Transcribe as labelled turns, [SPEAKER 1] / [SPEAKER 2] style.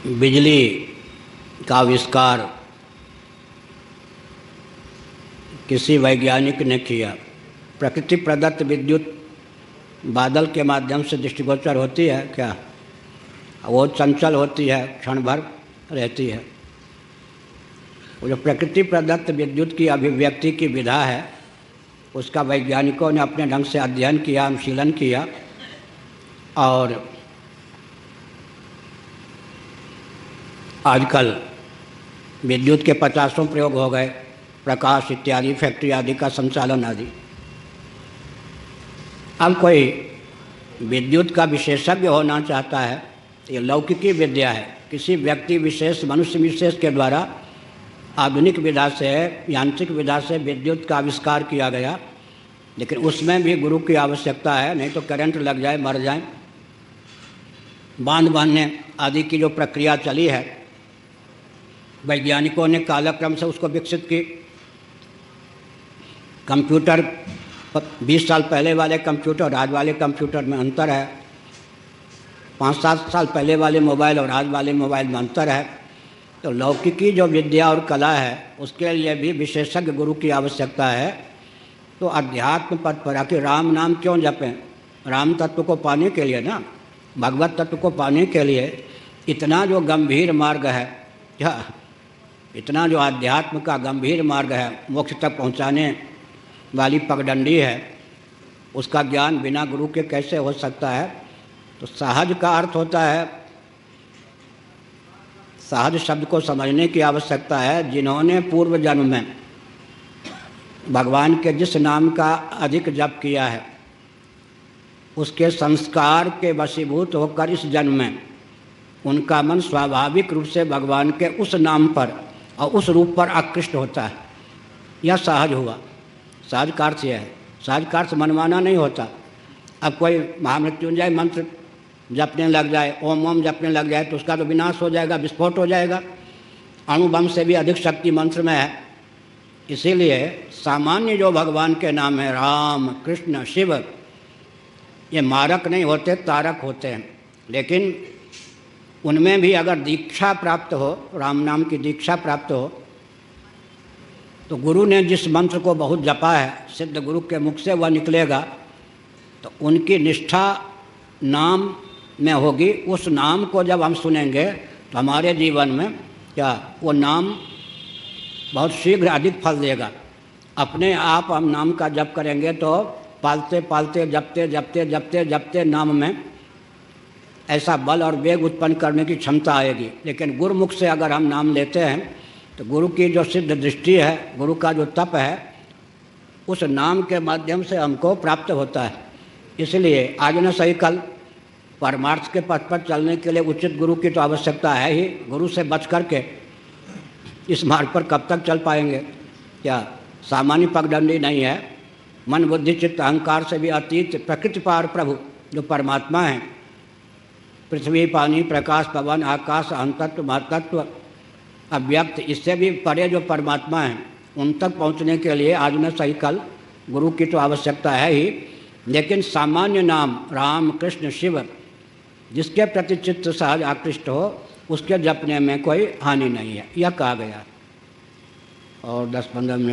[SPEAKER 1] बिजली का आविष्कार किसी वैज्ञानिक ने किया। प्रकृति प्रदत्त विद्युत बादल के माध्यम से दृष्टिगोचर होती है क्या? वो चंचल होती है, क्षण भर रहती है। वो जो प्रकृति प्रदत्त विद्युत की अभिव्यक्ति की विधा है, उसका वैज्ञानिकों ने अपने ढंग से अध्ययन किया, अनुशीलन किया और आजकल विद्युत के 50 प्रयोग हो गए, प्रकाश इत्यादि, फैक्ट्री आदि का संचालन आदि। अब कोई विद्युत का विशेषज्ञ होना चाहता है, ये लौकिकी विद्या है। किसी व्यक्ति विशेष, मनुष्य विशेष के द्वारा आधुनिक विधा से, यांत्रिक विधा से विद्युत का आविष्कार किया गया, लेकिन उसमें भी गुरु की आवश्यकता है, नहीं तो करंट लग जाए, मर जाए। बांध बांधने आदि की जो प्रक्रिया चली है, वैज्ञानिकों ने कालक्रम से उसको विकसित की। कंप्यूटर 20 साल पहले वाले कंप्यूटर और आज वाले कंप्यूटर में अंतर है। 5-7 साल पहले वाले मोबाइल और आज वाले मोबाइल में अंतर है। तो लौकिकी जो विद्या और कला है, उसके लिए भी विशेषज्ञ गुरु की आवश्यकता है। तो अध्यात्म पद पर आके राम नाम क्यों जपें? राम तत्व को पाने के लिए ना, भगवत तत्व को पाने के लिए। इतना जो गंभीर मार्ग है, क्या इतना जो आध्यात्म का गंभीर मार्ग है, मोक्ष तक पहुँचाने वाली पगडंडी है, उसका ज्ञान बिना गुरु के कैसे हो सकता है? तो सहज का अर्थ होता है, सहज शब्द को समझने की आवश्यकता है। जिन्होंने पूर्व जन्म में भगवान के जिस नाम का अधिक जप किया है, उसके संस्कार के वशीभूत होकर इस जन्म में उनका मन स्वाभाविक रूप से भगवान के उस नाम पर और उस रूप पर आकृष्ट होता है। यह सहज हुआ। सहज का अर्थ यह है। सहज का अर्थ मनमाना नहीं होता। अब कोई महामृत्युंजय मंत्र जपने लग जाए, ओम ओम जपने लग जाए, तो उसका तो विनाश हो जाएगा, विस्फोट हो जाएगा। अणुबम से भी अधिक शक्ति मंत्र में है। इसीलिए सामान्य जो भगवान के नाम है, राम, कृष्ण, शिव, ये मारक नहीं होते, तारक होते हैं। लेकिन उनमें भी अगर दीक्षा प्राप्त हो, राम नाम की दीक्षा प्राप्त हो, तो गुरु ने जिस मंत्र को बहुत जपा है, सिद्ध गुरु के मुख से वह निकलेगा, तो उनकी निष्ठा नाम में होगी। उस नाम को जब हम सुनेंगे तो हमारे जीवन में क्या वो नाम बहुत शीघ्र अधिक फल देगा। अपने आप हम नाम का जप करेंगे तो पालते पालते, जपते जपते जपते जपते नाम में ऐसा बल और वेग उत्पन्न करने की क्षमता आएगी। लेकिन गुरुमुख से अगर हम नाम लेते हैं तो गुरु की जो सिद्ध दृष्टि है, गुरु का जो तप है, उस नाम के माध्यम से हमको प्राप्त होता है। इसलिए आज न सही कल परमार्थ के पथ पर चलने के लिए उचित गुरु की तो आवश्यकता है ही। गुरु से बच करके इस मार्ग पर कब तक चल पाएंगे? क्या सामान्य पगडंडी नहीं है। मन बुद्धि चित्त अहंकार से भी अतीत प्रकृति पार प्रभु जो परमात्मा है, पृथ्वी पानी प्रकाश पवन आकाश अहंतत्व महतत्व अव्यक्त, इससे भी परे जो परमात्मा है, उन तक पहुंचने के लिए आज न सही कल गुरु की तो आवश्यकता है ही। लेकिन सामान्य नाम राम कृष्ण शिव जिसके प्रति चित्त सहज आकृष्ट हो, उसके जपने में कोई हानि नहीं है, यह कहा गया। और 10-15 मिनट